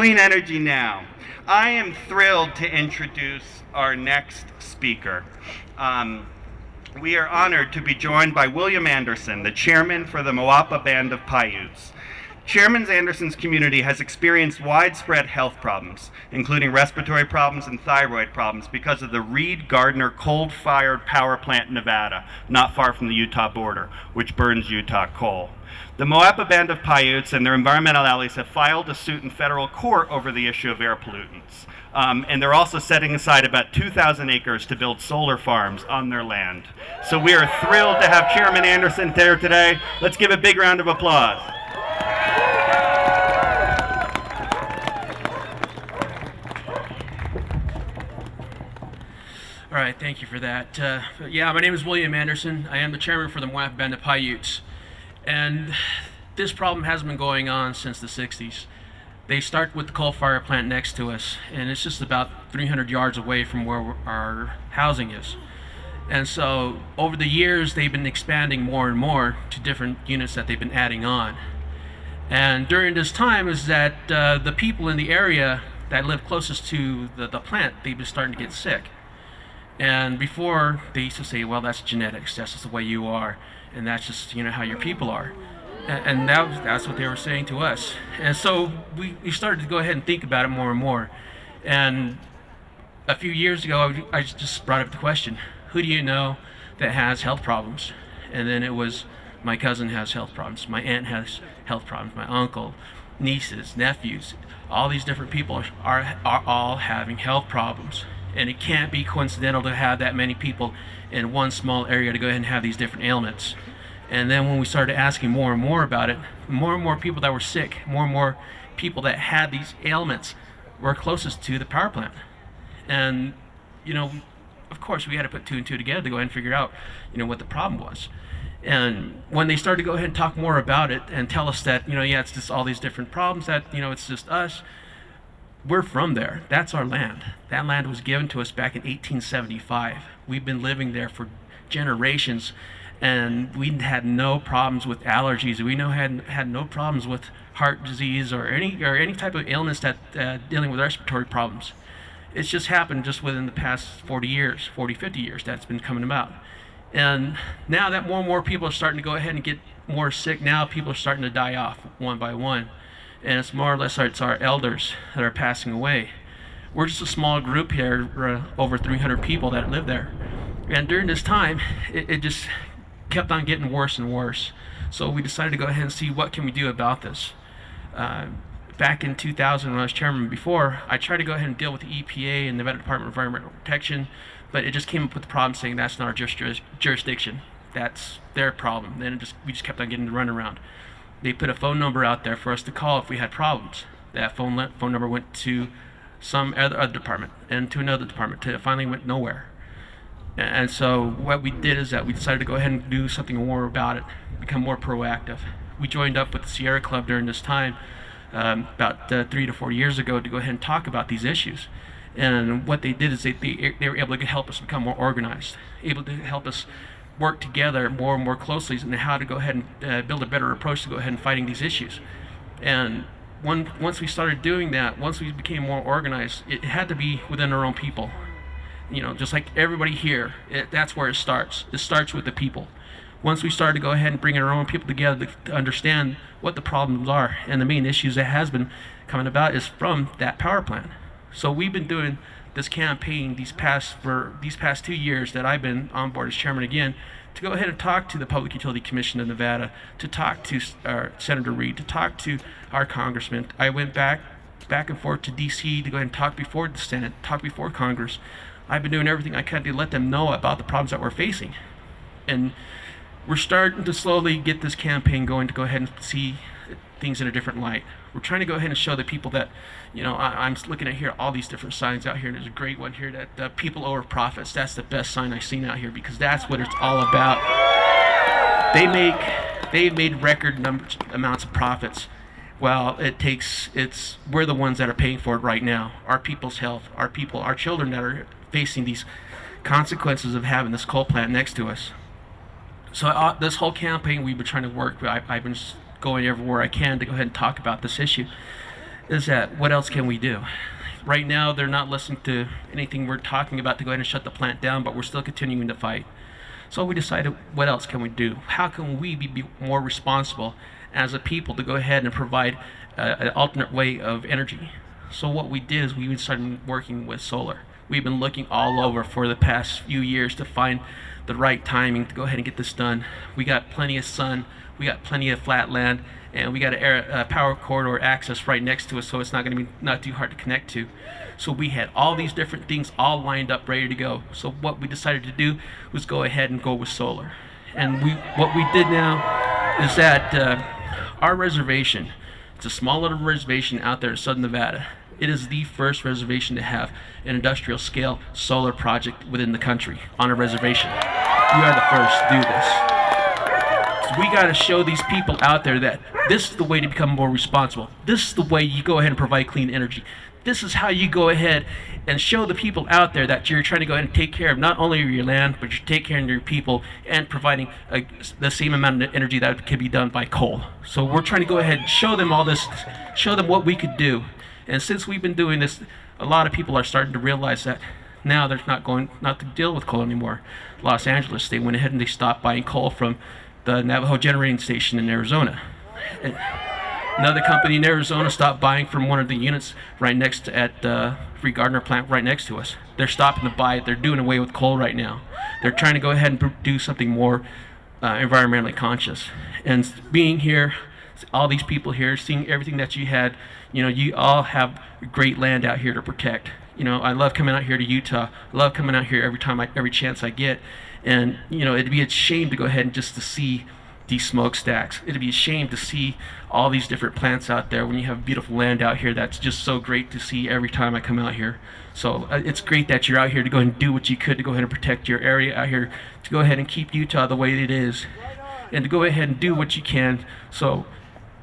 Clean energy now. I am thrilled to introduce our next speaker. We are honored to be joined by William Anderson, the chairman for the Moapa Band of Paiutes. Chairman Anderson's community has experienced widespread health problems, including respiratory problems and thyroid problems, because of the Reed-Gardner coal-fired power plant in Nevada, not far from the Utah border, which burns Utah coal. The Moapa Band of Paiutes and their environmental allies have filed a suit in federal court over the issue of air pollutants. And they're also setting aside about 2,000 acres to build solar farms on their land. So we are thrilled to have Chairman Anderson there today. Let's give a big round of applause. All right, thank you for that. Yeah, my name is William Anderson. I am the chairman for the Moapa Band of Paiutes. And this problem has been going on since the 60s. They start with the coal fire plant next to us, and it's just about 300 yards away from where our housing is. And so over the years, they've been expanding more and more to different units that they've been adding on. And during this time is that the people in the area that live closest to the plant, they've been starting to get sick. And before, they used to say, well, that's genetics, that's just the way you are, and that's just, how your people are. And that's what they were saying to us. And so we started to go ahead and think about it more and more. And a few years ago, I just brought up the question, who do you know that has health problems? And then it was, my cousin has health problems, my aunt has health problems, my uncle, nieces, nephews, all these different people are all having health problems. And it can't be coincidental to have that many people in one small area to go ahead and have these different ailments. And then when we started asking more and more about it, more and more people that were sick, more and more people that had these ailments were closest to the power plant. And, of course we had to put two and two together to go ahead and figure out, what the problem was. And when they started to go ahead and talk more about it and tell us that, yeah, it's just all these different problems, that, it's just us, we're from there. That's our land. That land was given to us back in 1875. We've been living there for generations, and we had no problems with allergies. We had no problems with heart disease or any type of illness that dealing with respiratory problems. It's just happened just within the past 40 years, 50 years that's been coming about. And now that more and more people are starting to go ahead and get more sick, now people are starting to die off one by one. And it's more or less it's our elders that are passing away. We're just a small group here, over 300 people that live there. And during this time, it just kept on getting worse and worse. So we decided to go ahead and see what can we do about this. Back in 2000, when I was chairman before, I tried to go ahead and deal with the EPA and the Nevada Department of Environmental Protection, but it just came up with the problem saying that's not our jurisdiction. That's their problem. Then we just kept on getting the runaround. They put a phone number out there for us to call if we had problems. That phone number went to some other department and to another department. It finally went nowhere. And so what we did is that we decided to go ahead and do something more about it, become more proactive. We joined up with the Sierra Club during this time, about 3 to 4 years ago, to go ahead and talk about these issues. And what they did is they were able to help us become more organized, able to help us work together more and more closely on how to go ahead and build a better approach to go ahead and fighting these issues. And once we started doing that, once we became more organized, it had to be within our own people. Just like everybody here, that's where it starts. It starts with the people. Once we started to go ahead and bring our own people together to understand what the problems are and the main issues that has been coming about is from that power plant. So we've been doing this campaign these past 2 years that I've been on board as chairman again, to go ahead and talk to the Public Utility Commission of Nevada, to talk to Senator Reed, to talk to our congressman. I went back and forth to DC to go ahead and talk before the Senate, talk before Congress. I've been doing everything I can to let them know about the problems that we're facing. And we're starting to slowly get this campaign going to go ahead and see things in a different light. We're trying to go ahead and show the people that, I'm looking at here, all these different signs out here. There's a great one here that people over profits. That's the best sign I've seen out here, because that's what it's all about. They've made record amounts of profits. Well, we're the ones that are paying for it right now. Our people's health, our children that are facing these consequences of having this coal plant next to us. So this whole campaign we've been trying to work. I've been going everywhere I can to go ahead and talk about this issue. is that what else can we do? Right now, they're not listening to anything we're talking about to go ahead and shut the plant down, but we're still continuing to fight. So we decided, what else can we do? How can we be more responsible as a people to go ahead and provide an alternate way of energy? So what we did is we started working with solar. We've been looking all over for the past few years to find the right timing to go ahead and get this done. We got plenty of sun, we got plenty of flat land, and we got a power corridor access right next to us, so it's not going to be not too hard to connect to. So we had all these different things all lined up, ready to go. So what we decided to do was go ahead and go with solar. And what we did now is that our reservation, it's a small little reservation out there in southern Nevada. It is the first reservation to have an industrial scale solar project within the country on a reservation. We are the first to do this. So we got to show these people out there that this is the way to become more responsible. This is the way you go ahead and provide clean energy. This is how you go ahead and show the people out there that you're trying to go ahead and take care of not only your land, but you're taking care of your people and providing the same amount of energy that can be done by coal. So we're trying to go ahead and show them all this, show them what we could do. And since we've been doing this, a lot of people are starting to realize that now they're not to deal with coal anymore. Los Angeles, they went ahead and they stopped buying coal from the Navajo generating station in Arizona. Another company in Arizona stopped buying from one of the units right next to, at the Free Gardner plant right next to us. They're stopping to buy it. They're doing away with coal right now. They're trying to go ahead and do something more environmentally conscious. And being here, all these people here, seeing everything that you had, you all have great land out here to protect. I love coming out here to Utah. I love coming out here every chance I get. And it'd be a shame to go ahead and just to see these smokestacks. It'd be a shame to see all these different plants out there when you have beautiful land out here that's just so great to see every time I come out here. So it's great that you're out here to go ahead and do what you could to go ahead and protect your area out here, to go ahead and keep Utah the way it is, and to go ahead and do what you can. So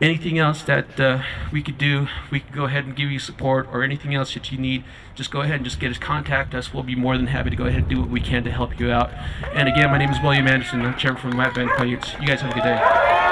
anything else that we could do, we could go ahead and give you support, or anything else that you need, just go ahead and just contact us. We'll be more than happy to go ahead and do what we can to help you out. And again, my name is William Anderson. I'm chairman from the Moapa Paiutes. You guys have a good day.